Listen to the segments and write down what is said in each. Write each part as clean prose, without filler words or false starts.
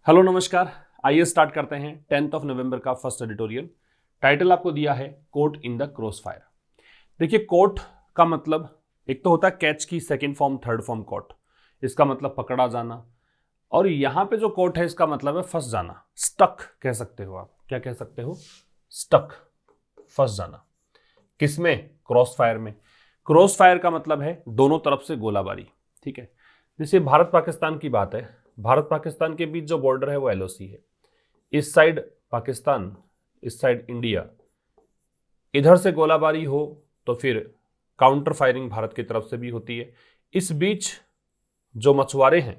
Hello नमस्कार। आइए start करते हैं 10th ऑफ नवंबर का फर्स्ट एडिटोरियल। टाइटल आपको दिया है caught in the cross fire. देखिए, कोट का मतलब एक तो होता है कैच की second form, third form caught. इसका मतलब पकड़ा जाना, और यहां पे जो कोट है इसका मतलब है फंस जाना, स्टक कह सकते हो आप। क्या कह सकते हो? स्टक, फंस जाना। किसमें? क्रॉस फायर में। क्रॉस फायर का मतलब है दोनों तरफ से गोलाबारी। ठीक है, जैसे भारत पाकिस्तान की बात है, भारत पाकिस्तान के बीच जो बॉर्डर है वो एलओसी है। इस साइड पाकिस्तान, इस साइड इंडिया। इधर से गोलाबारी हो तो फिर काउंटर फायरिंग भारत की तरफ से भी होती है। इस बीच जो मछुआरे हैं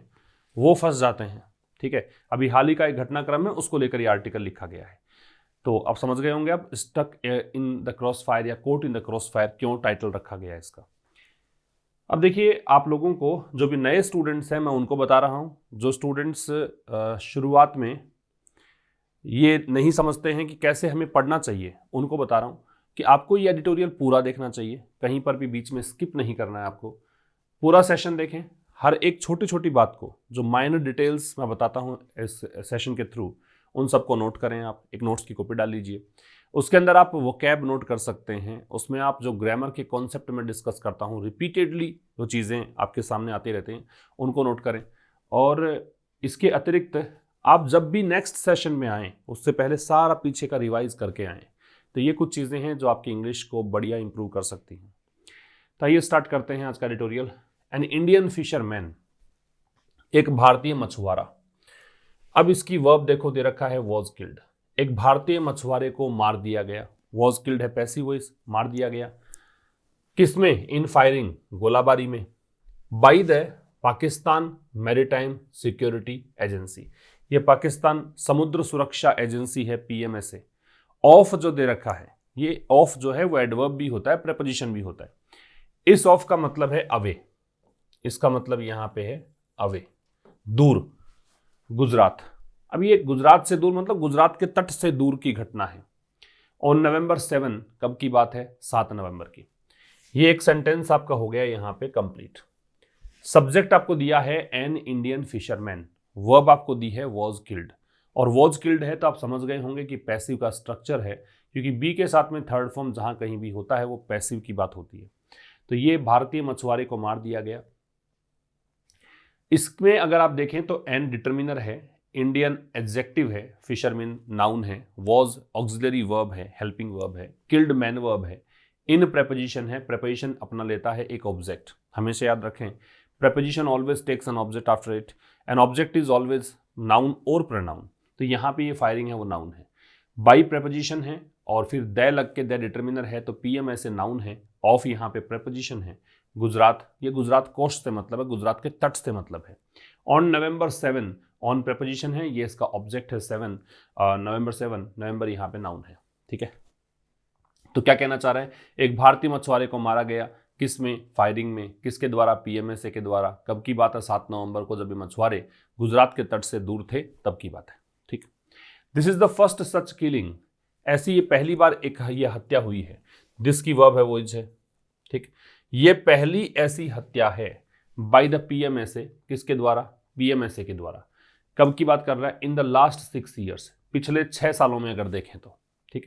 वो फंस जाते हैं। ठीक है, अभी हाल ही का एक घटनाक्रम है, उसको लेकर ये आर्टिकल लिखा गया है। तो आप समझ गए होंगे आप stuck in the cross fire या caught in the cross fire क्यों टाइटल रखा गया है इसका। अब देखिए, आप लोगों को जो भी नए स्टूडेंट्स हैं मैं उनको बता रहा हूं। जो स्टूडेंट्स शुरुआत में ये नहीं समझते हैं कि कैसे हमें पढ़ना चाहिए, उनको बता रहा हूं कि आपको ये एडिटोरियल पूरा देखना चाहिए, कहीं पर भी बीच में स्किप नहीं करना है आपको। पूरा सेशन देखें, हर एक छोटी छोटी बात को, जो माइनर डिटेल्स मैं बताता हूं इस सेशन के थ्रू, उन सबको नोट करें। आप एक नोट्स की कॉपी डाल लीजिए, उसके अंदर आप वोकैब नोट कर सकते हैं। उसमें आप जो ग्रामर के कॉन्सेप्ट में डिस्कस करता हूं, रिपीटेडली जो चीज़ें आपके सामने आती रहती हैं उनको नोट करें। और इसके अतिरिक्त आप जब भी नेक्स्ट सेशन में आएँ उससे पहले सारा पीछे का रिवाइज करके आएँ। तो ये कुछ चीज़ें हैं जो आपकी इंग्लिश को बढ़िया इंप्रूव कर सकती हैं। तो आइए स्टार्ट करते हैं आज का एडिटोरियल। एन इंडियन फिशरमैन, एक भारतीय मछुआरा। अब इसकी वर्ब देखो, दे रखा है वॉज किल्ड। एक भारतीय मछुआरे को मार दिया गया। वॉज किल्ड है पैसिव वॉइस, मार दिया गया। किसमें? इन फायरिंग, गोलाबारी में। By the Pakistan maritime security agency, ये पाकिस्तान समुद्र सुरक्षा एजेंसी है, पीएमएसए। ऑफ जो दे रखा है, ये ऑफ जो है वो एडवर्ब भी होता है, प्रेपोजिशन भी होता है। इस ऑफ का मतलब है अवे। इसका मतलब यहां पे है अवे, दूर, गुजरात। अब ये गुजरात से दूर मतलब गुजरात के तट से दूर की घटना है। ऑन नवंबर 7, कब की बात है? 7 नवंबर की। ये एक सेंटेंस आपका हो गया यहां पे कंप्लीट। सब्जेक्ट आपको दिया है एन इंडियन फिशरमैन, वर्ब आपको दी है वॉज किल्ड। और वॉज किल्ड है तो आप समझ गए होंगे कि पैसिव का स्ट्रक्चर है, क्योंकि बी के साथ में थर्ड फॉर्म जहां कहीं भी होता है वो पैसिव की बात होती है। तो ये भारतीय मछुआरे को मार दिया गया। इसमें अगर आप देखें तो एन डिटर्मिनर है, इंडियन एडजेक्टिव है, फिशरमैन नाउन है, वॉज ऑक्सिलरी वर्ब है, हेल्पिंग वर्ब है, किल्ड मैन वर्ब है, इन प्रेपोजिशन है। प्रेपोजिशन अपना लेता है एक ऑब्जेक्ट, हमेशा याद रखें। Preposition always takes an object after it. An object is always noun और प्रोनाउन। तो यहाँ पे ये फायरिंग है वो नाउन है। बाई प्रेपोजिशन है और फिर द लग के द डिटर्मिनर है, तो पीएम ऐसे नाउन है। ऑफ यहाँ पे प्रेपोजिशन है। गुजरात, ये गुजरात कोस्ट से मतलब है, गुजरात के तट से मतलब है। ऑन नवंबर 7, ऑन प्रेपोजिशन है, ये इसका ऑब्जेक्ट है 7, नवंबर 7, नवंबर यहाँ पे नाउन है। ठीक है, तो क्या कहना चाह रहे हैं? एक भारतीय मछुआरे को मारा गया, किस में? फायरिंग में। किसके द्वारा? पीएमएसए के द्वारा। कब की बात है? 7 नवंबर को, जब ये मछुआरे गुजरात के तट से दूर थे तब की बात है। ठीक, this is the first such killing, ऐसी ये पहली बार एक ये हत्या हुई है। दिस की वर्ब है वो इज है। ठीक, ये पहली ऐसी हत्या है बाय द पीएमएसए, किसके द्वारा? पीएमएसए के द्वारा। कब की बात कर रहा है? इन द लास्ट 6 ईयर्स, पिछले 6 सालों में अगर देखें तो। ठीक,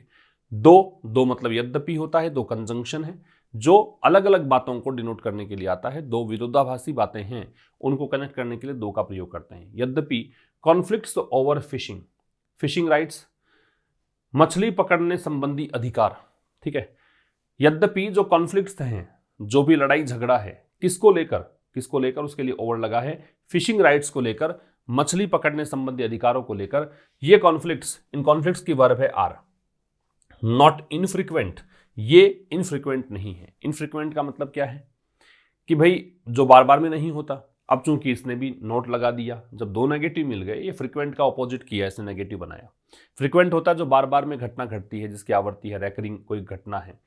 दो मतलब यद्यपि होता है, दो कंजंक्शन है जो अलग अलग बातों को डिनोट करने के लिए आता है। दो विरोधाभासी बातें हैं, उनको कनेक्ट करने के लिए दो का प्रयोग करते हैं। यद्यपि conflicts over fishing, fishing rights, मछली पकड़ने संबंधी अधिकार। ठीक है, यद्यपि जो कॉन्फ्लिक्ट्स हैं, जो भी लड़ाई झगड़ा है, किसको लेकर? किसको लेकर? उसके लिए ओवर लगा है, फिशिंग राइट्स को लेकर, मछली पकड़ने संबंधी अधिकारों को लेकर। ये कॉन्फ्लिक्ट्स, इन कॉन्फ्लिक्ट्स की वर्ब है आर। नॉट इनफ्रीक्वेंट, ये इनफ्रीक्वेंट नहीं है। इनफ्रीक्वेंट का मतलब क्या है? कि भाई जो बार बार में नहीं होता। अब चूंकि इसने भी नोट लगा दिया, जब दो नेगेटिव मिल गए, ये फ्रीक्वेंट का ऑपोजिट किया, इसने नेगेटिव बनाया। फ्रीक्वेंट होता है जो बार बार में घटना घटती है, जिसकी आवृत्ति है, रैकरिंग कोई घटना है।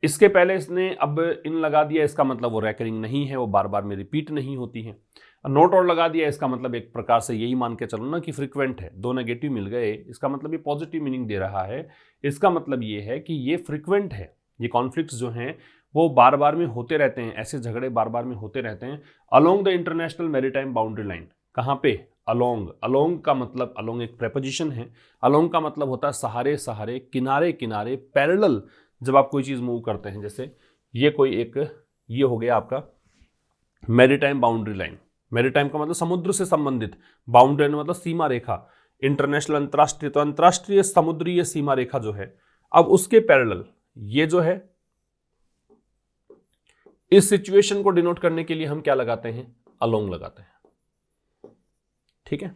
इसके पहले इसने अब इन लगा दिया, इसका मतलब वो रैकरिंग नहीं है, वो बार बार में रिपीट नहीं होती है। नोट और लगा दिया, इसका मतलब एक प्रकार से यही मान के चलो ना कि फ्रीक्वेंट है। दो नेगेटिव मिल गए, इसका मतलब ये पॉजिटिव मीनिंग दे रहा है। इसका मतलब ये है कि ये फ्रीक्वेंट है। ये कॉन्फ्लिक्ट्स जो हैं वो बार बार में होते रहते हैं, ऐसे झगड़े बार बार में होते रहते हैं along the international maritime boundary line. कहाँ पे? अलोंग, अलोंग का मतलब, अलोंग एक प्रेपोजिशन है, अलोंग का मतलब होता है सहारे सहारे, किनारे किनारे, पैरेलल जब आप कोई चीज मूव करते हैं, जैसे ये कोई एक, ये हो गया आपका मैरीटाइम बाउंड्री लाइन। मैरीटाइम का मतलब समुद्र से संबंधित, बाउंड्री लाइन मतलब सीमा रेखा, इंटरनेशनल अंतरराष्ट्रीय, तो अंतरराष्ट्रीय समुद्रीय सीमा रेखा जो है, अब उसके पैरेलल ये जो है, इस सिचुएशन को डिनोट करने के लिए हम क्या लगाते हैं, अलोंग लगाते हैं। ठीक है,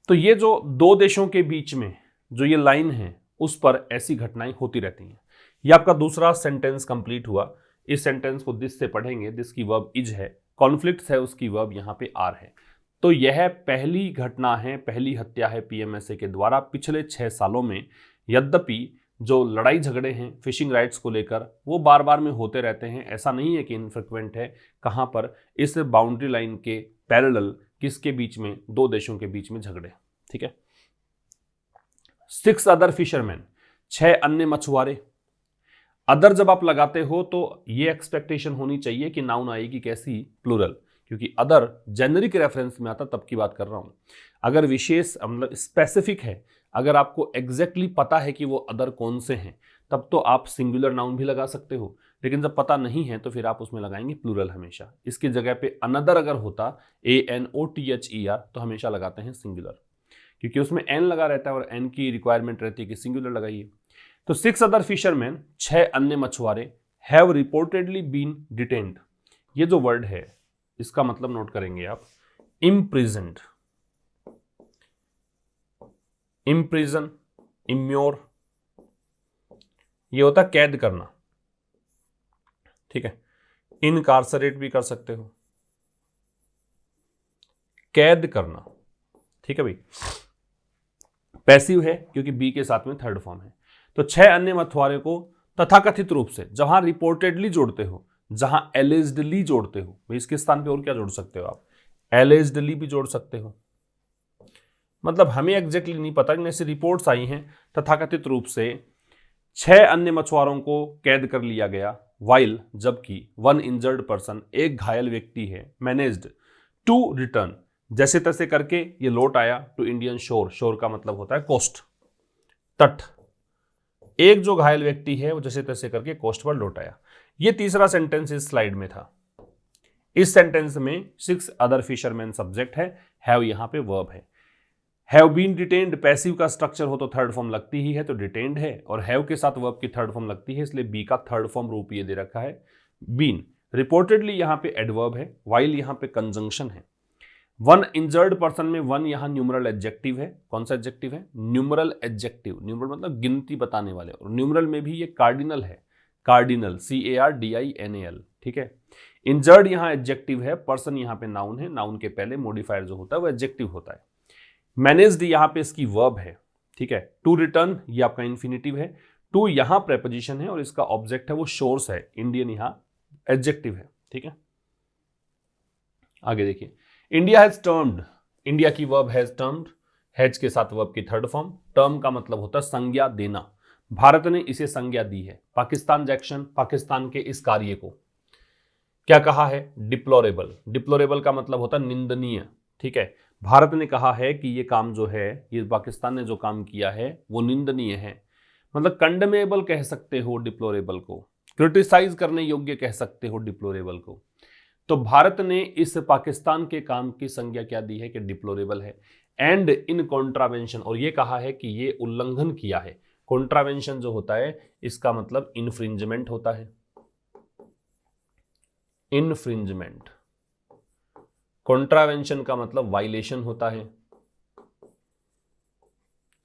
तो ये जो दो देशों के बीच में जो ये लाइन है उस पर ऐसी घटनाएं होती रहती हैं। ये आपका दूसरा सेंटेंस कंप्लीट हुआ। इस सेंटेंस को दिस से पढ़ेंगे, दिस की वर्ब इज है, कॉन्फ्लिक्ट्स है उसकी वर्ब यहाँ पे आर है। तो यह पहली घटना है, पहली हत्या है पीएमएसए के द्वारा पिछले 6 सालों में। यद्यपि जो लड़ाई झगड़े हैं फिशिंग राइट्स को लेकर वो बार बार में होते रहते हैं, ऐसा नहीं है कि इनफ्रिक्वेंट है। कहाँ पर, इस बाउंड्री लाइन के पैरेलल, किसके बीच में, दो देशों के बीच में झगड़े। ठीक है। 6 अदर फिशरमैन, 6 अन्य मछुआरे। अदर जब आप लगाते हो तो ये एक्सपेक्टेशन होनी चाहिए कि नाउन आएगी कैसी, प्लूरल, क्योंकि अदर जेनरिक रेफरेंस में आता तब की बात कर रहा हूं। अगर विशेष मतलब स्पेसिफिक है, अगर आपको एग्जैक्टली पता है कि वो अदर कौन से हैं, तब तो आप सिंगुलर नाउन भी लगा सकते हो। लेकिन जब पता नहीं है तो फिर आप उसमें लगाएंगे प्लूरल हमेशा। इसकी जगह पे अनदर अगर होता ANOTHER तो हमेशा लगाते हैं सिंगुलर, क्योंकि उसमें एन लगा रहता है और एन की रिक्वायरमेंट रहती है कि सिंगुलर लगाइए। तो 6 अदर फिशरमैन, 6 अन्य मछुआरे, हैव रिपोर्टेडली बीन डिटेन्ड। ये जो वर्ड है इसका मतलब नोट करेंगे आप, इम्प्रिजन्ड, इम्प्रिजन, इम्योर, ये होता है कैद करना। ठीक है, इनकार्सरेट भी कर सकते हो, कैद करना। ठीक है भाई, पैसिव है क्योंकि बी के साथ में थर्ड फॉर्म है। तो 6 अन्य मछुआरे को तथाकथित रूप से, जहां रिपोर्टेडली जोड़ते हो, जहां एलिज्डली जोड़ते हो, भाई इसके स्थान पे और क्या जोड़ सकते हो आप, एलिज्डली भी जोड़ सकते हो। मतलब हमें एग्जैक्टली नहीं पता, लेकिन ऐसी रिपोर्ट्स आई हैं तथाकथित रूप से 6 अन्य मछुआरों को कैद कर लिया गया, वाइल, जबकि 1 इंजर्ड पर्सन, एक घायल व्यक्ति है, मैनेज्ड टू रिटर्न, जैसे तैसे करके ये लौट आया, टू इंडियन शोर, शोर का मतलब होता है कोस्ट, तट। एक जो घायल व्यक्ति है वो जैसे तैसे करके कोस्ट पर लौट आया। ये तीसरा सेंटेंस इस स्लाइड में था। इस सेंटेंस में 6 अदर फिशरमैन सब्जेक्ट है, हैव यहां पे वर्ब है। हैव बीन डिटेन्ड, पैसिव का स्ट्रक्चर हो तो थर्ड फॉर्म लगती ही है, तो डिटेन्ड है, और हैव के साथ वर्ब की थर्ड फॉर्म लगती है, इसलिए बी का थर्ड फॉर्म रूप ये दे रखा है, बीन। रिपोर्टेडली यहां पे एडवर्ब है, वाइल यहां पे कंजंक्शन है। 1 इंजर्ड पर्सन में 1 यहां न्यूमरल एडजेक्टिव है। कौन सा एडजेक्टिव है, न्यूमरल एडजेक्टिव। न्यूमरल मतलब गिनती बताने वाले, और न्यूमरल में भी ये कार्डिनल है, कार्डिनल, CARDINAL। ठीक है, इंजर्ड यहां एडजेक्टिव है, पर्सन यहां पे नाउन है, नाउन के पहले मॉडिफायर जो होता है वो एडजेक्टिव होता है। मैनेज्ड यहां पे इसकी वर्ब है। ठीक है, टू रिटर्न ये आपका इन्फिनिटिव है, टू यहां प्रेपोजिशन है और इसका ऑब्जेक्ट है वो शोर्स है, इंडियन यहां एडजेक्टिव है। ठीक है, आगे देखिए, इंडिया हैज टर्म्ड, इंडिया की वर्ब हैज टर्म्ड, हैज के साथ वर्ब की थर्ड फॉर्म। टर्म का मतलब होता है संज्ञा देना, भारत ने इसे संज्ञा दी है। पाकिस्तान एक्शन, पाकिस्तान के इस कार्य को क्या कहा है, डिप्लोरेबल। डिप्लोरेबल का मतलब होता है निंदनीय। ठीक है, भारत ने कहा है कि ये काम जो है, ये पाकिस्तान ने जो काम किया है वो निंदनीय है, मतलब कंडेमेबल कह सकते हो डिप्लोरेबल को, क्रिटिसाइज करने योग्य कह सकते हो डिप्लोरेबल को। तो भारत ने इस पाकिस्तान के काम की संज्ञा क्या दी है कि डिप्लोरेबल है। एंड इन कॉन्ट्रावेंशन, और ये कहा है कि ये उल्लंघन किया है। कॉन्ट्रावेंशन जो होता है इसका मतलब इन्फ्रिंजमेंट होता है, इन्फ्रिंजमेंट। कॉन्ट्रावेंशन का मतलब वायलेशन होता है।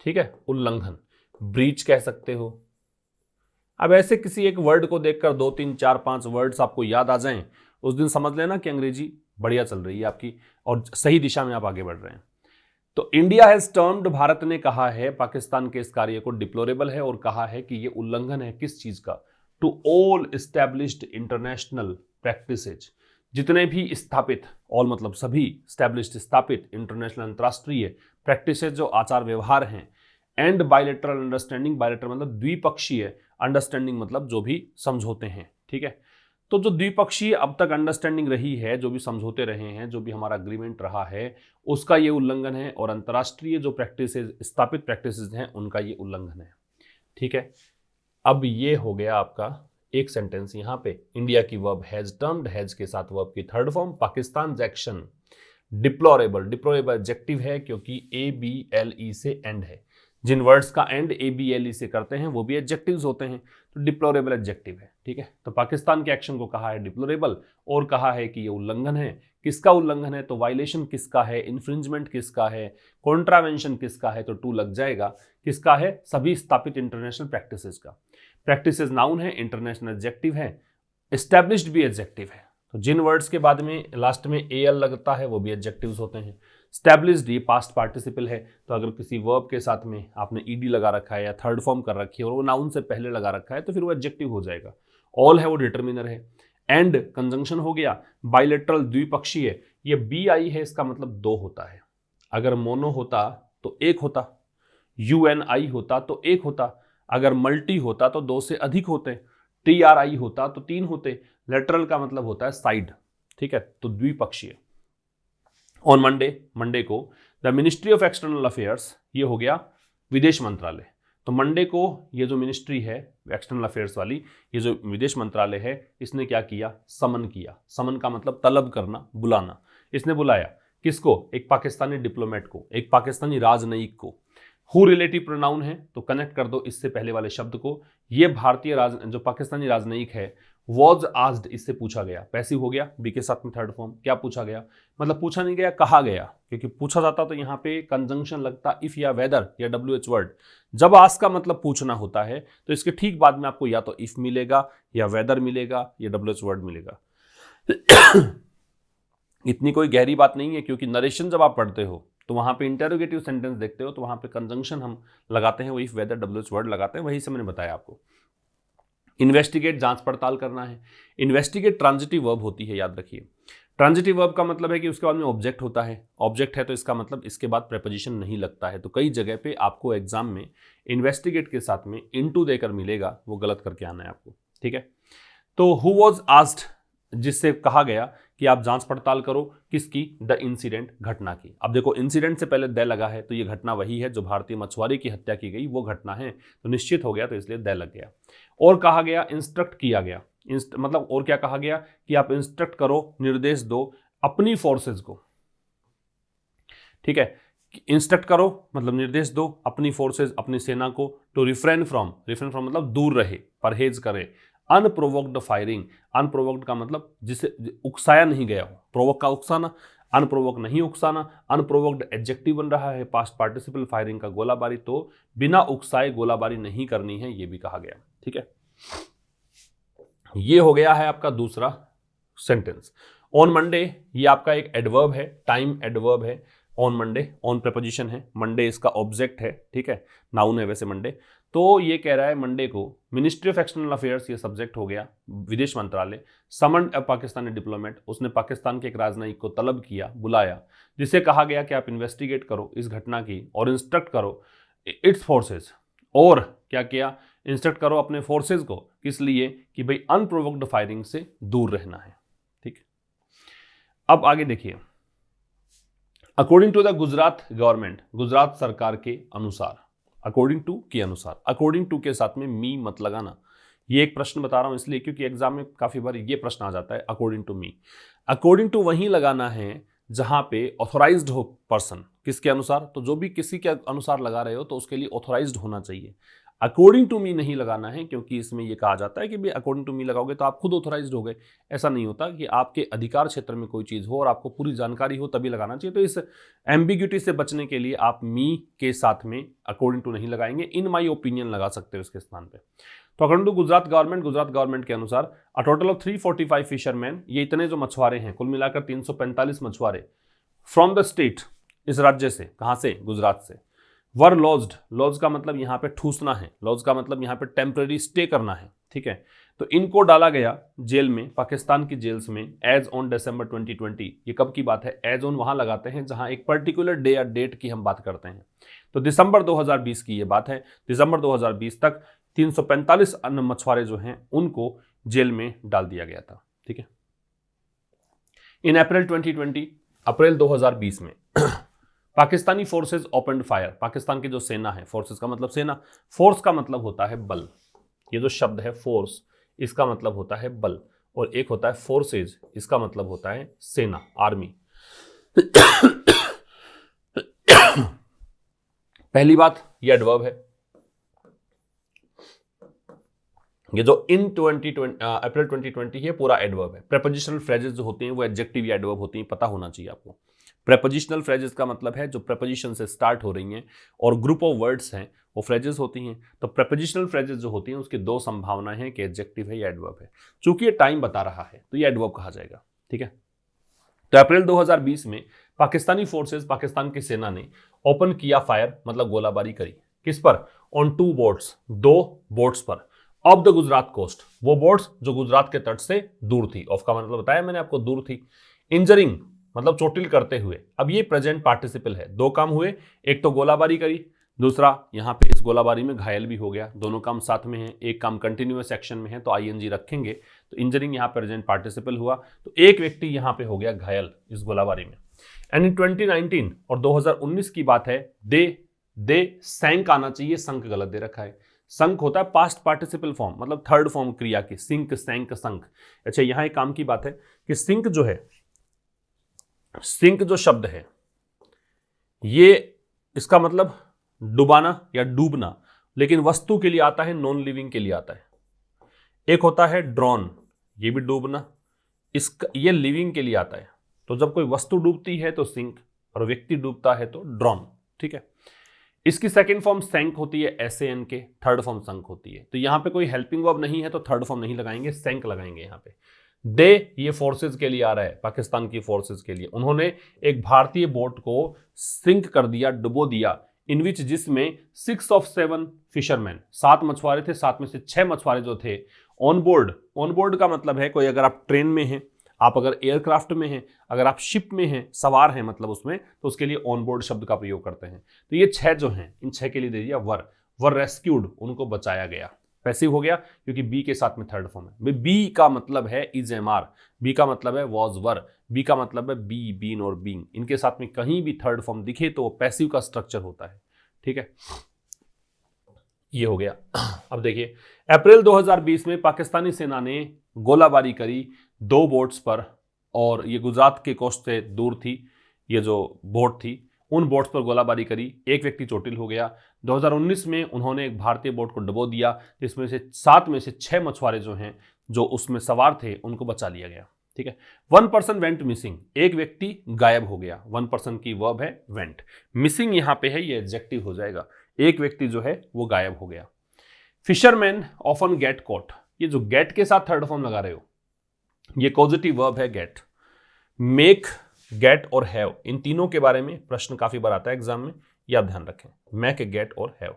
ठीक है, उल्लंघन, ब्रीच कह सकते हो। अब ऐसे किसी एक वर्ड को देखकर 2, 3, 4, 5 वर्ड्स आपको याद आ जाएं, उस दिन समझ लेना कि अंग्रेजी बढ़िया चल रही है आपकी और सही दिशा में आप आगे बढ़ रहे हैं। तो इंडिया हैज टर्म्ड, भारत ने कहा है पाकिस्तान के इस कार्य को डिप्लोरेबल है, और कहा है कि यह उल्लंघन है किस चीज का, to all established international practices, जितने भी स्थापित, ऑल मतलब सभी, एस्टैब्लिश्ड स्थापित, इंटरनेशनल अंतरराष्ट्रीय प्रैक्टिसेज जो आचार व्यवहार हैं, एंड बायलैटरल अंडरस्टैंडिंग, बायलैटरल मतलब द्विपक्षीय, अंडरस्टैंडिंग मतलब जो भी समझौते हैं। ठीक है, तो जो द्विपक्षीय अब तक अंडरस्टैंडिंग रही है, जो भी समझौते रहे हैं, जो भी हमारा अग्रीमेंट रहा है, उसका ये उल्लंघन है और अंतर्राष्ट्रीय जो प्रैक्टिसेस, स्थापित प्रैक्टिसेस हैं, उनका ये उल्लंघन है। ठीक है, अब ये हो गया आपका एक सेंटेंस। यहां पे इंडिया की वर्ब हैज टर्म्ड, हैज के साथ वर्ब की third form, Pakistan action deplorable. Deplorable adjective है क्योंकि ABLE से एंड है। जिन वर्ड्स का एंड ABLE से करते हैं वो भी एडजेक्टिव्स होते हैं, तो डिप्लोरेबल एडजेक्टिव है। ठीक है, तो पाकिस्तान के एक्शन को कहा है डिप्लोरेबल और कहा है कि ये उल्लंघन है। किसका उल्लंघन है? तो वायलेशन किसका है, इन्फ्रिंजमेंट किसका है, कॉन्ट्रावेंशन किसका है, तो टू लग जाएगा। किसका है? सभी स्थापित इंटरनेशनल प्रैक्टिसेस का। प्रैक्टिसेस नाउन है, इंटरनेशनल एडजेक्टिव है, एस्टैब्लिश्ड भी एडजेक्टिव है। तो जिन वर्ड्स के बाद में लास्ट में AL लगता है वो भी एडजेक्टिव्स होते हैं। स्टैब्लिश्ड ये पास्ट पार्टिसिपल है, तो अगर किसी वर्ब के साथ में आपने ED लगा रखा है या थर्ड फॉर्म कर रखी है और वो नाउन से पहले लगा रखा है तो फिर वो एडजेक्टिव हो जाएगा। ऑल है वो डिटर्मिनर है। एंड कंजंक्शन हो गया। बाइलेटरल द्विपक्षीय, ये BI है, इसका मतलब दो होता है। अगर मोनो होता तो एक होता, UNI होता तो एक होता, अगर मल्टी होता तो दो से अधिक होते, TRI होता तो तीन होते। लेटरल का मतलब होता है साइड। ठीक है, तो द्विपक्षीय। ऑन मंडे, मंडे को the ministry of external affairs, ये हो गया विदेश मंत्रालय। तो मंडे को ये जो मिनिस्ट्री है एक्सटर्नल अफेयर्स वाली, ये जो विदेश मंत्रालय है, इसने क्या किया? समन किया। समन का मतलब तलब करना, बुलाना। इसने बुलाया किसको? एक पाकिस्तानी डिप्लोमेट को, एक पाकिस्तानी राजनयिक को। हु रिलेटिव प्रोनाउन है तो कनेक्ट कर दो इससे पहले वाले शब्द को। ये भारतीय जो पाकिस्तानी राजनयिक है वॉज आस्ड, इससे पूछा गया। पैसिव हो गया, बी के साथ में थर्ड फॉर्म। क्या पूछा गया? मतलब पूछा नहीं गया, कहा गया, क्योंकि पूछा जाता तो यहाँ पे कंजंक्शन लगता इफ या वेदर या WH वर्ड। जब आस्क का मतलब पूछना होता है तो इसके ठीक बाद में आपको या तो इफ मिलेगा या वेदर मिलेगा या WH वर्ड मिलेगा। इतनी कोई गहरी बात नहीं है, क्योंकि नरेशन जब आप पढ़ते हो तो वहां पे इंटेरोगेटिव सेंटेंस देखते हो तो वहां पे कंजंक्शन हम लगाते हैं, वो इफ वेदर WH वर्ड लगाते हैं, वही से मैंने बताया आपको। इन्वेस्टिगेट, जांच पड़ताल करना है। इन्वेस्टिगेट ट्रांजिटिव वर्ब होती है, याद रखिए। ट्रांजिटिव वर्ब का मतलब है कि उसके बाद में ऑब्जेक्ट होता है। ऑब्जेक्ट है तो इसका मतलब इसके बाद प्रेपोजिशन नहीं लगता है। तो कई जगह पे आपको एग्जाम में इन्वेस्टिगेट के साथ में इनटू देकर मिलेगा, वो गलत करके आना है आपको। ठीक है, तो हु वॉज आस्क्ड, जिससे कहा गया कि आप जांच पड़ताल करो किसकी? द इंसिडेंट, घटना की। अब देखो इंसिडेंट से पहले द लगा है तो ये घटना वही है जो भारतीय मछुआरे की हत्या की गई, वो घटना है, तो निश्चित हो गया, तो इसलिए द लग गया। और कहा गया, इंस्ट्रक्ट किया गया। मतलब और क्या कहा गया? कि आप इंस्ट्रक्ट करो, निर्देश दो अपनी फोर्सेज को। ठीक है, इंस्ट्रक्ट करो मतलब निर्देश दो अपनी फोर्सेज, अपनी सेना को, to refrain from, refrain from मतलब दूर रहे, परहेज करे। अनप्रोवोक्ड फायरिंग, अनप्रोवोक्ड का मतलब जिसे उकसाया नहीं गया हो, प्रोवोक का उकसाना, अनप्रोवोक नहीं उकसाना। अनप्रोवोक्ड एडजेक्टिव बन रहा है, पास्ट पार्टिसिपल। फायरिंग का गोलाबारी, तो बिना उकसाए गोलाबारी नहीं करनी है, ये भी कहा गया। ठीक है, ये हो गया है आपका दूसरा सेंटेंस। ऑन मंडे, ये आपका एक एडवर्ब है, टाइम एडवर्ब है। ऑन मंडे, ऑन प्रेपोजिशन है, मंडे इसका ऑब्जेक्ट है। ठीक है, नाउन है वैसे मंडे। तो ये कह रहा है मंडे को मिनिस्ट्री ऑफ एक्सटर्नल अफेयर्स, ये सब्जेक्ट हो गया, विदेश मंत्रालय। समन्ड अ पाकिस्तानी डिप्लोमेट, उसने पाकिस्तान के एक राजनयिक को तलब किया, बुलाया, जिसे कहा गया कि आप इन्वेस्टिगेट करो इस घटना की और इंस्ट्रक्ट करो इट्स फोर्सेज। और क्या किया? इंस्ट्रक्ट करो अपने फोर्सेज को, किस लिए? कि भाई अनप्रोवोक्ड फायरिंग से दूर रहना है। ठीक है, अब आगे देखिए। According to the Gujarat government, Gujarat सरकार के अनुसार, अकॉर्डिंग टू के अनुसार, अकॉर्डिंग टू के साथ में मी मत लगाना। ये एक प्रश्न बता रहा हूं इसलिए क्योंकि एग्जाम में काफी बार ये प्रश्न आ जाता है, according to me. According to वहीं लगाना है जहां पे ऑथोराइज्ड हो पर्सन। किसके अनुसार? तो जो भी किसी के अनुसार लगा रहे हो तो उसके लिए ऑथोराइज्ड होना चाहिए। अकॉर्डिंग टू मी नहीं लगाना है, क्योंकि इसमें यह कहा जाता है कि भाई अकॉर्डिंग टू मी लगाओगे तो आप खुद ऑथोराइज्ड हो गए। ऐसा नहीं होता कि आपके अधिकार क्षेत्र में कोई चीज़ हो और आपको पूरी जानकारी हो तभी लगाना चाहिए। तो इस एम्बिग्यूटी से बचने के लिए आप मी के साथ में अकॉर्डिंग टू नहीं लगाएंगे, इन माई ओपिनियन लगा सकते हो इसके स्थान पर। तो अकॉर्डिंग टू गुजरात गवर्नमेंट के अनुसार अ टोटल ऑफ 345 फिशरमैन, ये इतने जो मछुआरे हैं, कुल मिलाकर 345 मछुआरे, फ्रॉम द स्टेट, इस राज्य से, कहाँ से? गुजरात से, वर लॉज्ड, लॉज का मतलब यहाँ पे ठूसना है, लॉज का मतलब यहाँ पे टेम्पररी स्टे करना है। ठीक है, तो इनको डाला गया जेल में, पाकिस्तान की जेल्स में, एज ऑन दिसंबर 2020। ये कब की बात है? एज ऑन वहाँ लगाते हैं जहाँ एक पर्टिकुलर डे या डेट की हम बात करते हैं। तो दिसंबर 2020 की ये बात है। दिसंबर 2020 तक 345 अन्य मछुआरे जो हैं उनको जेल में डाल दिया गया था। ठीक है। इन अप्रैल 2020, अप्रैल 2020 में Pakistani forces opened fire, Pakistan की जो सेना है, फोर्सेज का मतलब सेना, फोर्स का मतलब होता है बल, ये जो शब्द है फोर्स, इसका मतलब होता है बल, और एक होता है फोर्सेज, इसका मतलब होता है सेना, आर्मी। पहली बात, ये एडवर्ब है, ये जो इन 2020 अप्रैल 2020 है पूरा एडवर्ब है। प्रेपोजिशनल फ्रेजेस जो होते हैं वो एडजेक्टिव या एडवर्ब होती हैं, पता होना चाहिए आपको। प्रेपोजिशनल फ्रेजेस का मतलब है जो प्रेपोजिशन से स्टार्ट हो रही हैं और ग्रुप ऑफ वर्ड्स हैं वो फ्रेजेस होती हैं। तो प्रेपोजिशनल फ्रेजेस जो होती हैं उसकी दो संभावनाएं हैं कि एडजेक्टिव है या एडवर्ब है। चूंकि ये टाइम बता रहा है तो ये एडवर्ब कहा जाएगा। ठीक है। तो अप्रैल 2020 में पाकिस्तानी फोर्सेस, पाकिस्तान की सेना ने ओपन किया फायर, मतलब गोलाबारी करी। किस पर? ऑन 2 बोट्स, 2 बोट्स पर, ऑफ द गुजरात कोस्ट, वो बोट्स जो गुजरात के तट से दूर थी। ऑफ का मतलब बताया मैंने आपको, दूर थी। इंजरिंग मतलब चोटिल करते हुए। अब ये प्रेजेंट पार्टिसिपल है, दो काम हुए, एक तो गोलाबारी करी, दूसरा यहां पे इस गोलाबारी में घायल भी हो गया। दोनों काम साथ में है, एक काम कंटिन्यूअस एक्शन में है तो आईएनजी रखेंगे, तो इंजरिंग यहां प्रेजेंट पार्टिसिपल हुआ, तो एक व्यक्ति यहां पे हो गया घायल इस गोलाबारी में। एंड इन 2019 और 2019 की बात है, दे सैंक आना चाहिए, संक गलत दे रखा है। संक होता है पास्ट पार्टिसिपल फॉर्म, मतलब थर्ड फॉर्म क्रिया की, सिंक, सैंक, संक। अच्छा, यहां एक काम की बात है कि सिंक जो है, सिंक जो शब्द है ये इसका मतलब डुबाना या डूबना, लेकिन वस्तु के लिए आता है, नॉन लिविंग के लिए आता है। एक होता है ड्रॉन, ये भी डूबना, इसका ये लिविंग के लिए आता है। तो जब कोई वस्तु डूबती है तो सिंक, और व्यक्ति डूबता है तो ड्रॉन। ठीक है। इसकी सेकंड फॉर्म सैंक होती है, SAN के, थर्ड फॉर्म संक होती है। तो यहां पे कोई हेल्पिंग वर्ब नहीं है तो थर्ड फॉर्म नहीं लगाएंगे, सैंक लगाएंगे यहां पे। दे ये फोर्सेज के लिए आ रहा है, पाकिस्तान की फोर्सेज के लिए। उन्होंने एक भारतीय बोट को सिंक कर दिया, डुबो दिया, इन विच, जिसमें 6 of 7 फिशरमैन, 7 मछुआरे थे, 7 में से 6 मछुआरे जो थे ऑन बोर्ड। ऑन बोर्ड का मतलब है कोई, अगर आप ट्रेन में हैं, आप अगर एयरक्राफ्ट में हैं, अगर आप शिप में हैं, सवार हैं मतलब उसमें, तो उसके लिए ऑन बोर्ड शब्द का प्रयोग करते हैं। तो ये 6 जो हैं, इन 6 के लिए दे दिया वर रेस्क्यूड, उनको बचाया गया। पैसिव हो गया क्योंकि बी के साथ में थर्ड फॉर्म है। बी का मतलब है इज, एमआर, बी का मतलब है वॉज, वर, बी का मतलब है बी, बीन और बीइंग। इनके साथ में कहीं भी थर्ड फॉर्म दिखे तो वो पैसिव का स्ट्रक्चर होता है। ठीक है, ये हो गया। अब देखिए, अप्रैल 2020 में पाकिस्तानी सेना ने गोलाबारी करी 2 बोट्स पर, और ये गुजरात के कोस्ट से दूर थी, ये जो बोट थी, उन बोट्स पर गोलाबारी करी, एक व्यक्ति चोटिल हो गया। 2019 में उन्होंने एक भारतीय बोट को डुबो दिया, जिसमें से 7 में से 6 मछुआरे जो हैं, जो उसमें सवार थे, उनको बचा लिया गया। ठीक है। 1 person वेंट मिसिंग, एक व्यक्ति गायब हो गया। 1 person की वर्ब है वेंट, मिसिंग यहां पे है, ये एडजेक्टिव हो जाएगा, एक व्यक्ति जो है वो गायब हो गया। फिशरमैन ऑफन गेट कॉट, ये जो गेट के साथ थर्ड फॉर्म लगा रहे हो, ये पॉजिटिव वर्ब है गेट। मेक, गेट और हैव, इन तीनों के बारे में प्रश्न काफी बार आता है एग्जाम में, ये आप ध्यान रखें, मैक, गेट और हैव।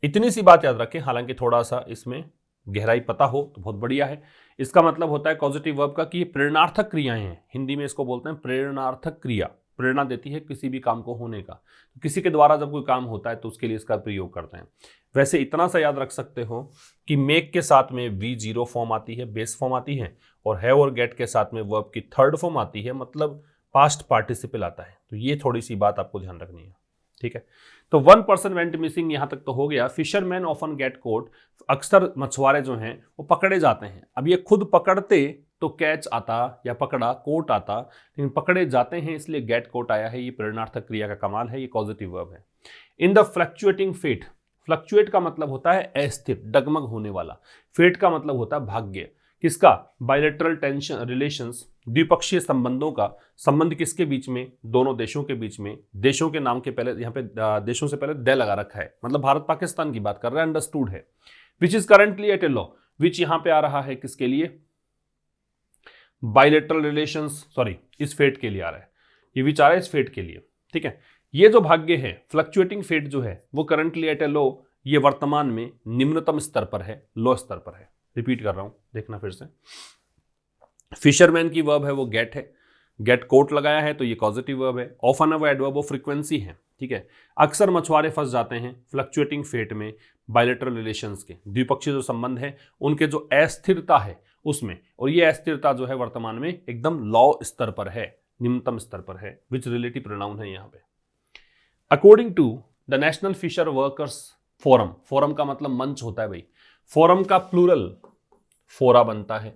इतनी सी बात याद रखें, हालांकि थोड़ा सा इसमें गहराई पता हो तो बहुत बढ़िया है। इसका मतलब होता है पॉजिटिव वर्ब का कि ये प्रेरणार्थक क्रियाएं हैं, हिंदी में इसको बोलते हैं प्रेरणार्थक क्रिया, प्रेरणा देती है किसी भी काम को होने का। तो किसी के द्वारा जब कोई काम होता है तो उसके लिए इसका प्रयोग करते हैं। वैसे इतना सा याद रख सकते हो कि मेक के साथ में V0 फॉर्म आती है, बेस फॉर्म आती है, और हैव और गेट के साथ में वर्ब की थर्ड फॉर्म आती है, मतलब पास्ट पार्टिसिपल आता है। तो ये थोड़ी सी बात आपको ध्यान रखनी है। ठीक है, तो 1 person वेंट मिसिंग यहां तक तो हो गया। फिशरमैन ऑफन गेट कोट, अक्सर मछुआरे जो हैं वो पकड़े जाते हैं। अब ये खुद पकड़ते तो कैच आता या पकड़ा कोट आता, लेकिन पकड़े जाते हैं इसलिए गेट कोट आया है। ये प्रेरणार्थक क्रिया का कमाल है, ये पॉजिटिव वर्ब है। In the fluctuating fate, fluctuate का मतलब होता है अस्थिर, डगमग होने वाला। फेट का मतलब होता है भाग्य। किसका? बायलैटरल टेंशन रिलेशंस, द्विपक्षीय संबंधों का। संबंध किसके बीच में? दोनों देशों के बीच में। देशों के नाम के पहले यहाँ पे देशों से पहले दे लगा रखा है, मतलब भारत पाकिस्तान की बात कर रहा है, अंडरस्टूड है। Which is currently at a low, which यहां पे आ रहा है किसके लिए? बायलैटरल रिलेशंस, सॉरी इस फेट के लिए आ रहा है, ये विच आ रहा है इस फेट के लिए। ठीक है, ये जो भाग्य है, फ्लक्चुएटिंग फेट जो है वो करंटली एट ए लो, ये वर्तमान में निम्नतम स्तर पर है, लो स्तर पर है। रिपीट कर रहा हूं, देखना फिर से। फिशरमैन की वर्ब है वो गेट है, गेट कोट लगाया है तो ये पॉजिटिव वर्ब है। ऑफन है वो एडवर्ब, वो फ्रीक्वेंसी है। ठीक है, अक्सर मछुआरे फंस जाते हैं फ्लक्चुएटिंग फेट में, बायलैटरल रिलेशंस के, द्विपक्षीय जो संबंध है उनके जो अस्थिरता है उसमें, और ये अस्थिरता जो है वर्तमान में एकदम लॉ स्तर पर है, निम्नतम स्तर पर है, विच रिलेटिव प्रोनाउन है यहाँ पे। According to the national fisher workers forum, forum का मतलब मंच होता है भाई, फोरम का प्लूरल फोरा बनता है,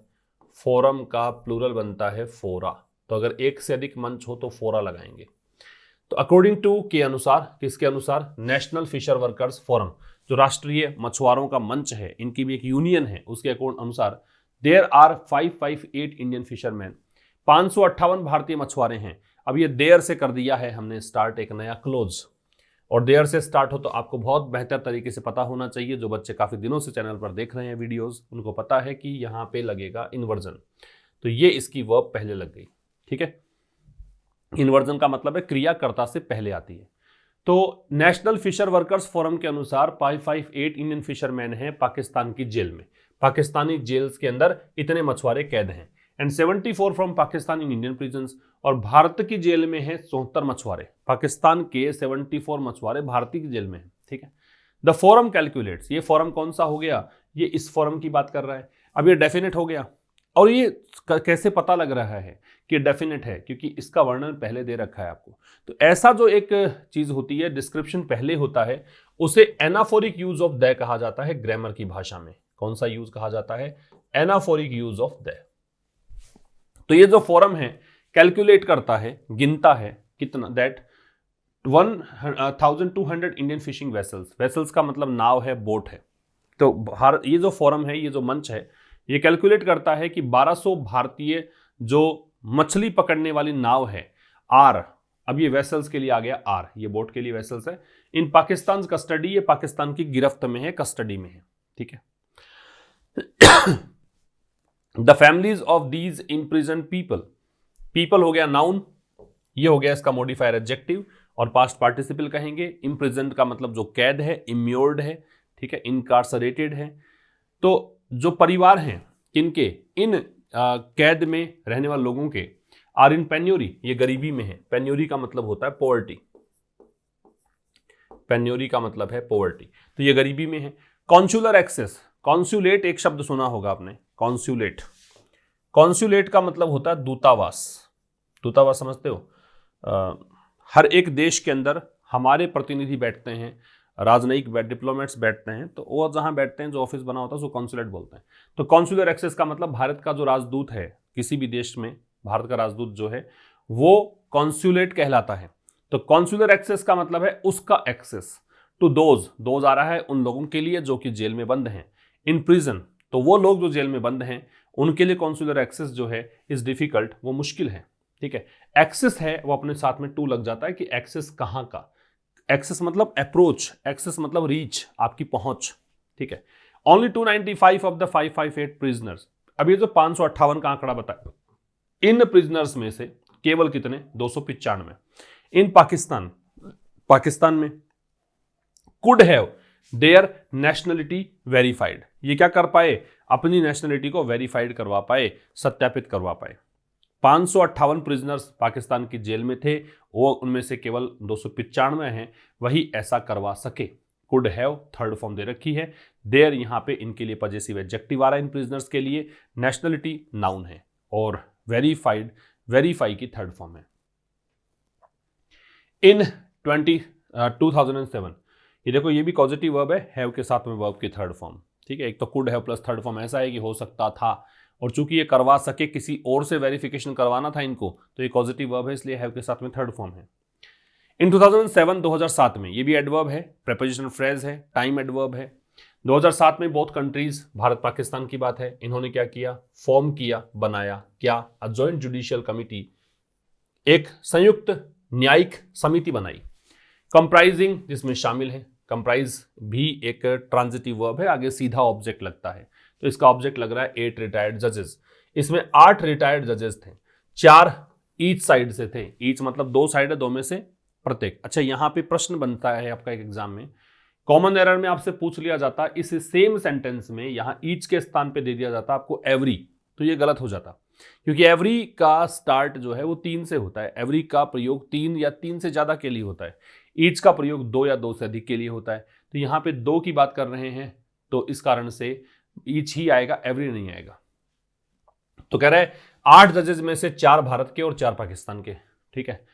फोरम का प्लूरल बनता है फोरा, तो अगर एक से अधिक मंच हो तो फोरा लगाएंगे। तो अकॉर्डिंग टू के अनुसार, किसके अनुसार, नेशनल फिशर वर्कर्स फोरम, जो राष्ट्रीय मछुआरों का मंच है, इनकी भी एक यूनियन है, उसके अनुसार देयर आर 558 इंडियन फिशरमैन, 558 भारतीय मछुआरे हैं। अब ये देयर से कर दिया है हमने स्टार्ट, एक नया क्लोज, और देयर से स्टार्ट हो तो आपको बहुत बेहतर तरीके से पता होना चाहिए। जो बच्चे काफ़ी दिनों से चैनल पर देख रहे हैं वीडियोस, उनको पता है कि यहाँ पे लगेगा इन्वर्जन, तो ये इसकी वर्ब पहले लग गई, ठीक है। इन्वर्जन का मतलब है क्रियाकर्ता से पहले आती है। तो नेशनल फिशर वर्कर्स फोरम के अनुसार 558 इंडियन फिशरमैन हैं पाकिस्तान की जेल में, पाकिस्तानी जेल्स के अंदर इतने मछुआरे कैद हैं, and 74 from Pakistan in Indian prisons, और भारत की जेल में है 74 मछुआरे, पाकिस्तान के 74 मछुआरे भारतीय की जेल में है, ठीक है। द फोरम कैलकुलेट्स, ये फोरम कौन सा हो गया, ये इस फोरम की बात कर रहा है। अब ये डेफिनेट हो गया, और ये कैसे पता लग रहा है कि डेफिनेट है, क्योंकि इसका वर्णन पहले दे रखा है आपको। तो ऐसा जो एक चीज होती है, डिस्क्रिप्शन पहले होता है, उसे एनाफोरिक यूज ऑफ द कहा जाता है ग्रामर की भाषा में। कौन सा यूज कहा जाता है, एनाफोरिक यूज ऑफ द। तो ये जो फोरम है कैलकुलेट करता है, गिनता है कितना, that 1200 Indian fishing vessels, vessels का मतलब नाव है, बोट है। तो ये जो फोरम है, ये जो मंच है, ये कैलकुलेट करता है कि 1200 भारतीय जो मछली पकड़ने वाली नाव है, आर, अब ये वेसल्स के लिए आ गया आर, ये बोट के लिए वेसल्स है, इन पाकिस्तान कस्टडी, ये पाकिस्तान की गिरफ्त में है, कस्टडी में है, ठीक है। The families of these imprison people, people हो गया नाउन, ये हो गया इसका मॉडिफायर एडजेक्टिव, और पास्ट पार्टिसिपल कहेंगे। इम्प्रिजन का मतलब जो कैद है, इम्योर्ड है, ठीक है, इनकार्सरेटेड है। तो जो परिवार हैं किनके, इन कैद में रहने वाले लोगों के, आर इन पेन्योरी, ये गरीबी में है, पेन्योरी का मतलब होता है पॉवर्टी, पेन्योरी का मतलब है पॉवर्टी, तो ये गरीबी में है। कॉन्सुलर एक्सेस, कॉन्सुलेट एक शब्द सुना होगा आपने, कॉन्सुलेट, कॉन्सुलेट का मतलब होता है दूतावास, दूतावास समझते हो, हर एक देश के अंदर हमारे प्रतिनिधि बैठते हैं, राजनयिक डिप्लोमेट्स बैठते हैं, तो वो जहां बैठते हैं, जो ऑफिस बना होता है उसको कॉन्सुलेट बोलते हैं। तो कॉन्सुलर एक्सेस का मतलब भारत का जो राजदूत है किसी भी देश में, भारत का राजदूत जो है वो कॉन्सुलेट कहलाता है। तो कॉन्सुलर एक्सेस का मतलब है उसका एक्सेस टू दोज आ रहा है उन लोगों के लिए जो कि जेल में बंद हैं। इन प्रिजन, तो वो लोग जो जेल में बंद हैं उनके लिए कॉन्सुलर एक्सेस जो है इज डिफिकल्ट, वो मुश्किल है, ठीक है। एक्सेस है वो अपने साथ में टू लग जाता है कि एक्सेस कहाँ का, एक्सेस मतलब अप्रोच, एक्सेस मतलब रीच, आपकी पहुंच, ठीक है। ओनली 295 ऑफ द 558 प्रिजनर्स, अब ये जो 558 का आंकड़ा बताया, इन प्रिजनर्स में से केवल कितने, 295 इन पाकिस्तान, पाकिस्तान में could have their nationality verified, ये क्या कर पाए, अपनी नेशनलिटी को वेरीफाइड करवा पाए, सत्यापित करवा पाए। 558 प्रिजनर्स पाकिस्तान की जेल में थे, वो उनमें से केवल 295 हैं वही ऐसा करवा सके। कुड हैव थर्ड फॉर्म दे रखी है, देयर यहां पे इनके लिए पजेसिव एडजेक्टिव आ रहा है, इन प्रिजनर्स के लिए, नेशनलिटी नाउन है, और वेरीफाइड, वेरीफाई की थर्ड फॉर्म है। इन 2007, ये देखो ये भी पॉजिटिव वर्ब है, हैव के साथ में वर्ब की थर्ड फॉर्म, ठीक है। एक तो could have plus third form ऐसा है कि हो सकता था, और चूंकि ये करवा सके, किसी और से वेरिफिकेशन करवाना था इनको, तो ये पॉजिटिव वर्ब है, इसलिए हैव के साथ में थर्ड फॉर्म है। इन 2007 में, ये भी एडवर्ब है, प्रेपोजिशनल फ्रेज है, टाइम एडवर्ब है। 2007 में बोथ कंट्रीज, भारत पाकिस्तान की बात है, इन्होंने क्या किया, फॉर्म किया, बनाया क्या, अ जॉइंट जुडिशियल कमिटी, एक संयुक्त न्यायिक समिति बनाई, कंप्राइजिंग, जिसमें शामिल है, कंप्राइज भी एक ट्रांजिटिव वर्ब है, आगे सीधा ऑब्जेक्ट लगता है, तो इसका ऑब्जेक्ट लग रहा है 8 रिटायर्ड जजेस। इसमें 8 रिटायर्ड जजेस थे, 4 ईच साइड से थे, ईच मतलब 2 साइड है, 2 में से प्रत्येक। अच्छा, यहां पे प्रश्न बनता है आपका एक एग्जाम में, कॉमन एरर में आपसे पूछ लिया जाता, इस सेम सेंटेंस में यहां ईच के स्थान पे दे दिया जाता आपको एवरी, तो ये गलत हो जाता, क्योंकि एवरी का स्टार्ट जो है वो 3 से होता है, एवरी का प्रयोग 3 या 3 से ज्यादा के लिए होता है, ईच का प्रयोग 2 या 2 से अधिक के लिए होता है। तो यहाँ पे 2 की बात कर रहे हैं, तो इस कारण से ईच ही आएगा, एवरी नहीं आएगा। तो कह रहा है 8 जजेस में से 4 भारत के और 4 पाकिस्तान के। ठीक है,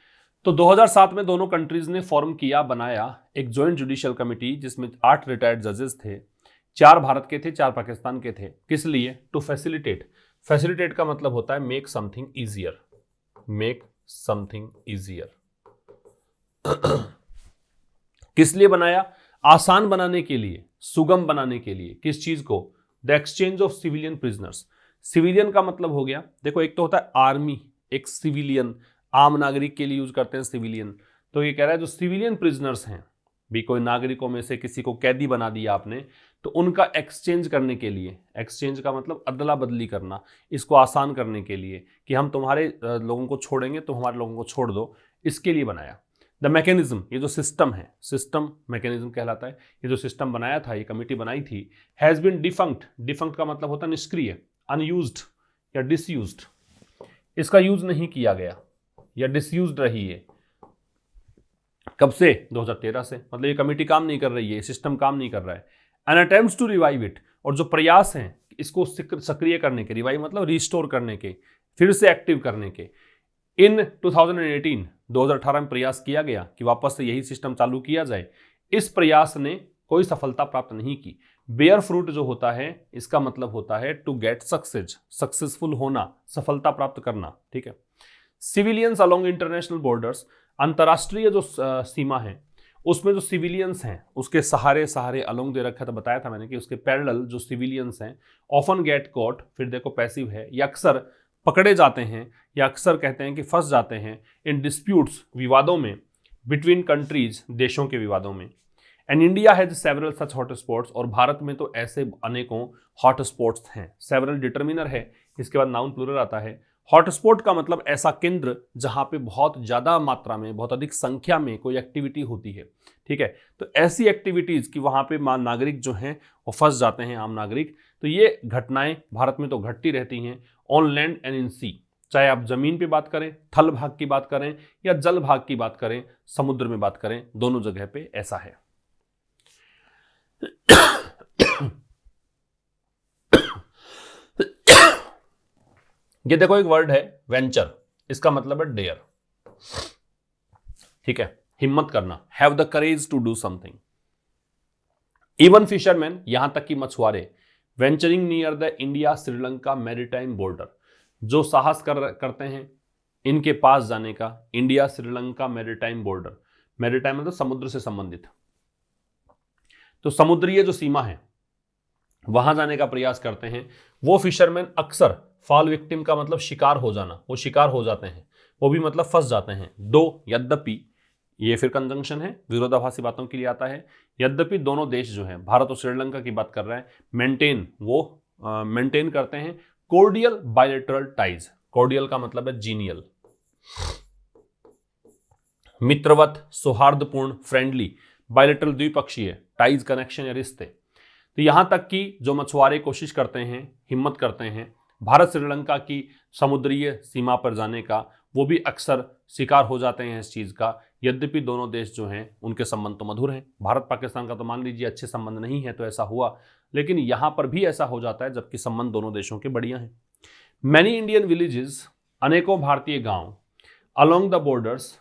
तो 2007 में दोनों कंट्रीज ने फॉर्म किया, बनाया एक ज्वाइंट जुडिशियल कमिटी जिसमें 8 रिटायर्ड जजेस थे, 4 भारत के थे, 4 पाकिस्तान के थे। किस लिए? To facilitate. फैसिलिटेट का मतलब होता है make something easier, make something easier. किस लिए बनाया? आसान बनाने के लिए, सुगम बनाने के लिए। किस चीज को? The exchange of civilian prisoners. Civilian का मतलब हो गया, देखो एक तो होता है आर्मी, एक सिविलियन, आम नागरिक के लिए यूज करते हैं सिविलियन। तो ये कह रहा है जो सिविलियन प्रिजनर्स हैं भी, कोई नागरिकों में से किसी को कैदी बना दिया आपने, तो उनका एक्सचेंज करने के लिए, एक्सचेंज का मतलब अदला बदली करना, इसको आसान करने के लिए कि हम तुम्हारे लोगों को छोड़ेंगे, तुम हमारे लोगों को छोड़ दो, इसके लिए बनाया। द मैकेनिज्म, ये जो सिस्टम है, सिस्टम मैकेनिज्म कहलाता है। ये जो सिस्टम बनाया था, ये कमिटी बनाई थी, हैज बीन डिफंक्ट। डिफंक्ट का मतलब होता है निष्क्रिय, अनयूज्ड या डिसयूज्ड। इसका यूज नहीं किया गया या डिसयूज्ड रही है। कब से? 2013 से। मतलब ये कमेटी काम नहीं कर रही है, सिस्टम काम नहीं कर रहा है। An attempts to revive it, और जो प्रयास हैं इसको सक्रिय करने के, रिवाइव मतलब रिस्टोर करने के, फिर से एक्टिव करने के, इन 2018 में प्रयास किया गया कि वापस से यही सिस्टम चालू किया जाए। इस प्रयास ने कोई सफलता प्राप्त नहीं की। बेयर फ्रूट जो होता है, इसका मतलब होता है टू गेट सक्सेस, सक्सेसफुल होना, सफलता प्राप्त करना। ठीक है। सिविलियंस अलोंग इंटरनेशनल बॉर्डर्स, अंतर्राष्ट्रीय जो सीमा है उसमें जो सिविलियंस हैं उसके सहारे सहारे अलोंग दे रखा था, बताया था मैंने कि उसके पैरेलल जो सिविलियंस हैं ऑफन गेट कॉट, फिर देखो पैसिव है, या अक्सर पकड़े जाते हैं, या अक्सर कहते हैं कि फंस जाते हैं इन डिस्प्यूट्स, विवादों में, बिटवीन कंट्रीज, देशों के विवादों में। And India has several such hot spots, और भारत में तो ऐसे अनेकों हॉट स्पॉट्स हैं। सेवरल डिटर्मिनर है, इसके बाद नाउन प्लूरल आता है। हॉटस्पॉट का मतलब ऐसा केंद्र जहां पे बहुत ज्यादा मात्रा में, बहुत अधिक संख्या में कोई एक्टिविटी होती है। ठीक है, तो ऐसी एक्टिविटीज कि वहां पे नागरिक जो हैं वो फंस जाते हैं, आम नागरिक। तो ये घटनाएं भारत में तो घटती रहती हैं, ऑन लैंड एंड इन सी, चाहे आप जमीन पे बात करें, थल भाग की बात करें, या जल भाग की बात करें, समुद्र में बात करें, दोनों जगह पे ऐसा है। ये देखो एक वर्ड है वेंचर, इसका मतलब है डेयर। ठीक है, हिम्मत करना, have the courage to do something. Even fisherman, यहां तक कि मछुआरे, venturing near the India Sri Lanka maritime border, जो साहस करते हैं इनके पास जाने का, India Sri Lanka maritime border. Maritime मतलब समुद्र से संबंधित, तो समुद्रीय जो सीमा है वहां जाने का प्रयास करते हैं। वो फिशरमैन अक्सर, फॉल विक्टिम का मतलब शिकार हो जाना, वो शिकार हो जाते हैं, वो भी मतलब फंस जाते हैं। दो यद्यपि, ये फिर कंजंक्शन है, विरोधाभासी बातों के लिए आता है। यद्यपि दोनों देश जो हैं, भारत और श्रीलंका की बात कर रहा है, मेंटेन करते हैं कोर्डियल बायलैटरल टाइज। कोर्डियल का मतलब है जीनियल, मित्रवत, सौहार्दपूर्ण, फ्रेंडली, बायलैटरल द्विपक्षीय, टाइज कनेक्शन या रिश्ते। तो यहां तक कि जो मछुआरे कोशिश करते हैं, हिम्मत करते हैं भारत श्रीलंका की समुद्रीय सीमा पर जाने का, वो भी अक्सर शिकार हो जाते हैं इस चीज का। यद्यपि दोनों देश जो हैं उनके संबंध तो मधुर हैं, भारत पाकिस्तान का तो मान लीजिए अच्छे संबंध नहीं है तो ऐसा हुआ, लेकिन यहां पर भी ऐसा हो जाता है जबकि संबंध दोनों देशों के बढ़िया हैं। मैनी इंडियन विलेजेस, अनेकों भारतीय गांव, अलोंग द बॉर्डर्स,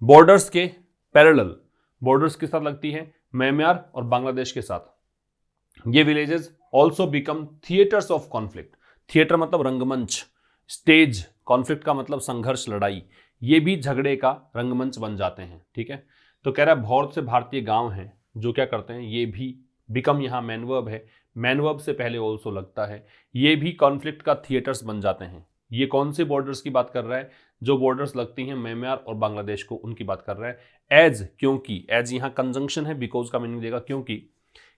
बॉर्डर्स के पैरेलल, बॉर्डर्स के साथ लगती है, म्यांमार और बांग्लादेश के साथ। ये villages also become theatres of conflict. Theatre मतलब रंगमंच, स्टेज, कॉन्फ्लिक्ट का मतलब संघर्ष, लड़ाई, ये भी झगड़े का रंगमंच बन जाते हैं। ठीक है, तो कह रहा है बहुत से भारतीय गांव हैं जो क्या करते हैं, ये भी बिकम, यहां मैन वर्ब है, मैन वर्ब से पहले ऑल्सो लगता है, ये भी कॉन्फ्लिक्ट का थिएटर्स बन जाते हैं। ये कौन से बॉर्डर्स की बात कर रहा है? जो बॉर्डर्स लगती हैं म्यांमार और बांग्लादेश को, उनकी बात कर रहा है। एज, क्योंकि, एज यहां कंजंक्शन है, बिकॉज का मीनिंग देगा क्योंकि।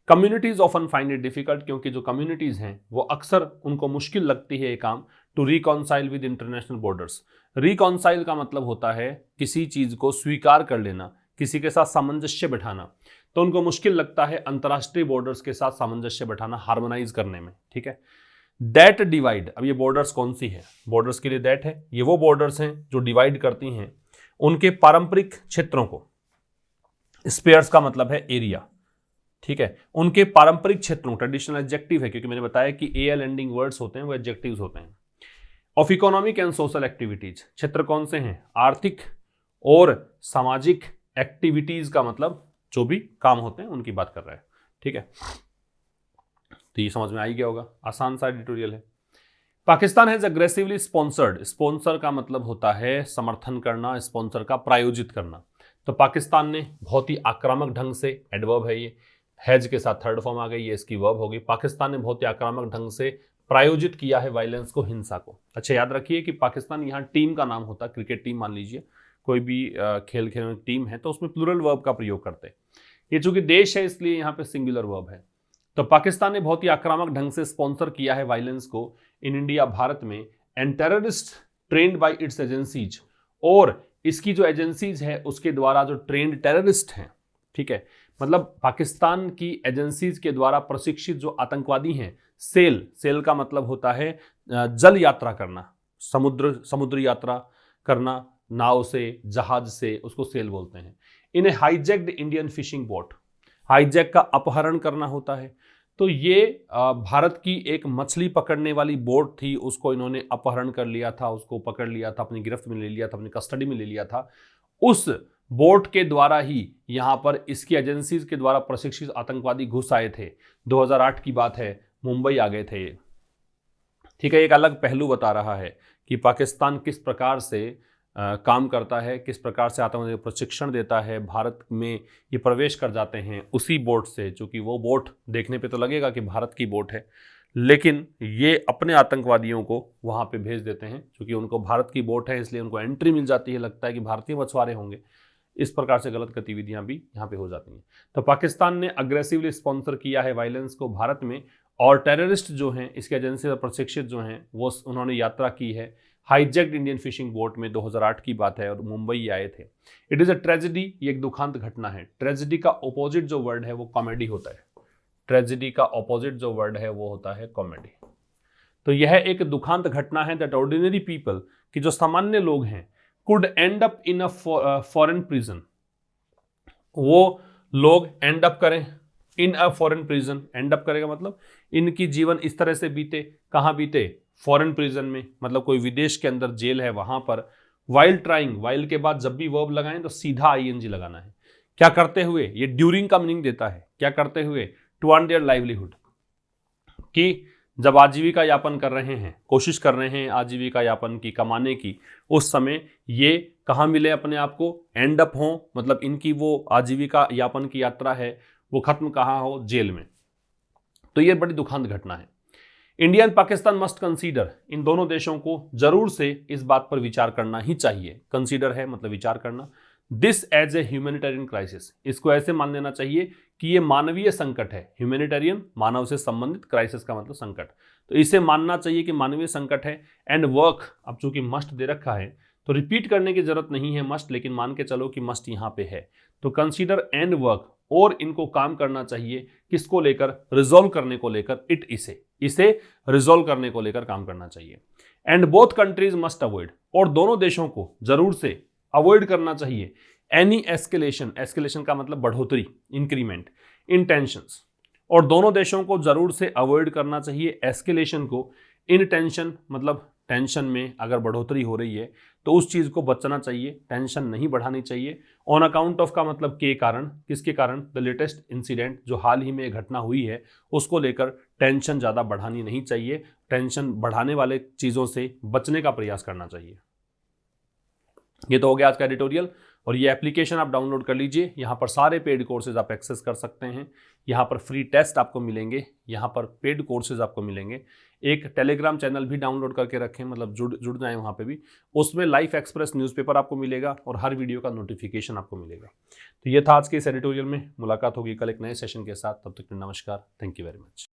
Communities often find it difficult, क्योंकि जो कम्युनिटीज हैं वो अक्सर उनको मुश्किल लगती है ये काम, to reconcile with international borders. Reconcile का मतलब होता है किसी चीज को स्वीकार कर लेना, किसी के साथ सामंजस्य बैठाना, तो उनको मुश्किल लगता है अंतर्राष्ट्रीय बॉर्डर्स के साथ सामंजस्य बैठाना, हार्मोनाइज करने में। ठीक है, दैट डिवाइड, अब ये बॉर्डर्स कौन सी है? बॉर्डर्स के लिए दैट है, ये वो बॉर्डर्स हैं जो डिवाइड करती हैं उनके पारंपरिक क्षेत्रों को। स्पेयर्स का मतलब है एरिया। ठीक है, उनके पारंपरिक क्षेत्रों, ट्रेडिशनल एडजेक्टिव है, क्योंकि मैंने बताया कि एल एंडिंग वर्ड्स होते हैं वो एडजेक्टिव्स होते हैं। Of economic and social activities, क्षेत्र कौन से हैं? आर्थिक और सामाजिक एक्टिविटीज का मतलब जो भी काम होते हैं उनकी बात कर रहा है, ठीक है। तो ये समझ में आ ही गया होगा, आसान सा एडिटोरियल है। Pakistan has aggressively sponsored, sponsor का मतलब होता है समर्थन करना, स्पॉन्सर का प्रायोजित करना। तो पाकिस्तान ने बहुत ही आक्रामक ढंग से, एडवर्ब है ये, हैज के साथ थर्ड फॉर्म आ गई, ये इसकी वर्ब होगी। पाकिस्तान ने बहुत ही आक्रामक ढंग से प्रायोजित किया है वायलेंस को, हिंसा को। अच्छा याद रखिए कि पाकिस्तान यहाँ टीम का नाम होता है, क्रिकेट टीम मान लीजिए, कोई भी खेल खेलने की टीम है तो उसमें प्लूरल वर्ब का प्रयोग करते हैं। ये चूंकि देश है इसलिए यहाँ पे सिंगुलर वर्ब है। तो पाकिस्तान ने बहुत ही आक्रामक ढंग से स्पॉन्सर किया है वायलेंस को इन इंडिया, भारत में, and terrorist trained by its agencies, और इसकी जो एजेंसीज है उसके द्वारा जो ट्रेंड टेररिस्ट हैं, ठीक है, मतलब पाकिस्तान की एजेंसीज के द्वारा प्रशिक्षित जो आतंकवादी हैं, सेल का मतलब होता है जल यात्रा करना, समुद्र यात्रा करना, नाव से, जहाज से, उसको सेल बोलते हैं। इन्हें hijacked Indian fishing boat, hijack का अपहरण करना होता है। तो ये भारत की एक मछली पकड़ने वाली बोट थी, उसको इन्होंने अपहरण कर लिया था, उसको पकड़ लिया था, अपनी गिरफ्त में ले लिया था, अपनी कस्टडी में ले लिया था। उस बोट के द्वारा ही यहाँ पर इसकी एजेंसीज के द्वारा प्रशिक्षित आतंकवादी घुस आए थे। 2008 की बात है, मुंबई आ गए थे ये, ठीक है। एक अलग पहलू बता रहा है कि पाकिस्तान किस प्रकार से काम करता है, किस प्रकार से आतंकवादी प्रशिक्षण देता है, भारत में ये प्रवेश कर जाते हैं उसी बोट से, चूँकि वो बोट देखने पे तो लगेगा कि भारत की बोट है, लेकिन ये अपने आतंकवादियों को वहाँ पे भेज देते हैं, क्योंकि उनको भारत की बोट है इसलिए उनको एंट्री मिल जाती है, लगता है कि भारतीय मछुआरे होंगे। इस प्रकार से गलत गतिविधियां भी यहाँ पे हो जाती हैं। तो पाकिस्तान ने अग्रेसिवली स्पॉन्सर किया है वायलेंस को भारत में, और टेररिस्ट जो हैं, इसके एजेंसी से प्रशिक्षित जो हैं, वो उन्होंने यात्रा की है हाईजैक्ड इंडियन फिशिंग बोट में। 2008 की बात है और मुंबई आए थे। इट इज़ अ ट्रेजेडी, ये एक दुखांत घटना है। ट्रेजेडी का ऑपोजिट जो वर्ड है वो कॉमेडी होता है। ट्रेजेडी का ऑपोजिट जो वर्ड है वो होता है कॉमेडी। तो यह एक दुखांत घटना है दैट ऑर्डिनरी पीपल, कि जो सामान्य लोग हैं, could end up in a foreign prison, वो लोग एंड अप करें in a foreign prison. End up करेगा मतलब इनकी जीवन इस तरह से बीते, कहाँ बीते? फॉरेन प्रिजन में, मतलब कोई विदेश के अंदर जेल है वहां पर। वाइल ट्राइंग, वाइल के बाद जब भी वर्ब लगाएं तो सीधा आईएनजी लगाना है। क्या करते हुए? ये ड्यूरिंग का मीनिंग देता है। क्या करते हुए? टू अर्न देयर लाइवलीहुड, कि जब आजीविका यापन कर रहे हैं, कोशिश कर रहे हैं आजीविका यापन की, कमाने की, उस समय ये कहाँ मिले अपने आप को? एंड अप हो, मतलब इनकी वो आजीविका यापन की यात्रा है वो खत्म कहाँ हो? जेल में। तो ये बड़ी दुखद घटना है। India and Pakistan must consider, इन दोनों देशों को जरूर से इस बात पर विचार करना ही चाहिए। कंसीडर है मतलब विचार करना। This as a humanitarian crisis, इसको ऐसे मान लेना चाहिए कि ये मानवीय संकट है। ह्यूमैनिटेरियन, मानव से संबंधित, क्राइसिस का मतलब संकट, तो इसे मानना चाहिए कि मानवीय संकट है। एंड वर्क, अब चूंकि मस्ट दे रखा है तो रिपीट करने की जरूरत नहीं है मस्ट, लेकिन मान के चलो कि मस्ट यहाँ पे है, तो कंसीडर एंड वर्क, और इनको काम करना चाहिए किसको लेकर? रिजॉल्व करने को लेकर। इसे रिजॉल्व करने को लेकर काम करना चाहिए। And both countries must avoid, और दोनों देशों को जरूर से अवॉइड करना चाहिए एनी एस्केलेशन, एस्केलेशन का मतलब बढ़ोतरी, इंक्रीमेंट, इन टेंशंस, और दोनों देशों को जरूर से अवॉइड करना चाहिए एस्केलेशन को। इन टेंशन मतलब टेंशन में अगर बढ़ोतरी हो रही है तो उस चीज को बचना चाहिए, टेंशन नहीं बढ़ानी चाहिए। ऑन अकाउंट ऑफ का मतलब के कारण, किसके कारण? द लेटेस्ट इंसिडेंट, जो हाल ही में घटना हुई है उसको लेकर टेंशन ज़्यादा बढ़ानी नहीं चाहिए। टेंशन बढ़ाने वाले चीज़ों से बचने का प्रयास करना चाहिए। ये तो हो गया आज का एडिटोरियल, और ये एप्लीकेशन आप डाउनलोड कर लीजिए। यहाँ पर सारे पेड कोर्सेज आप एक्सेस कर सकते हैं। यहाँ पर फ्री टेस्ट आपको मिलेंगे, यहाँ पर पेड कोर्सेज आपको मिलेंगे। एक टेलीग्राम चैनल भी डाउनलोड करके रखें, मतलब जुड़ जाएं वहाँ पे भी। उसमें लाइफ एक्सप्रेस न्यूज़पेपर आपको मिलेगा और हर वीडियो का नोटिफिकेशन आपको मिलेगा। तो ये था आज के इस एडिटोरियल में। मुलाकात होगी कल एक नए सेशन के साथ, तब तक नमस्कार, थैंक यू वेरी मच।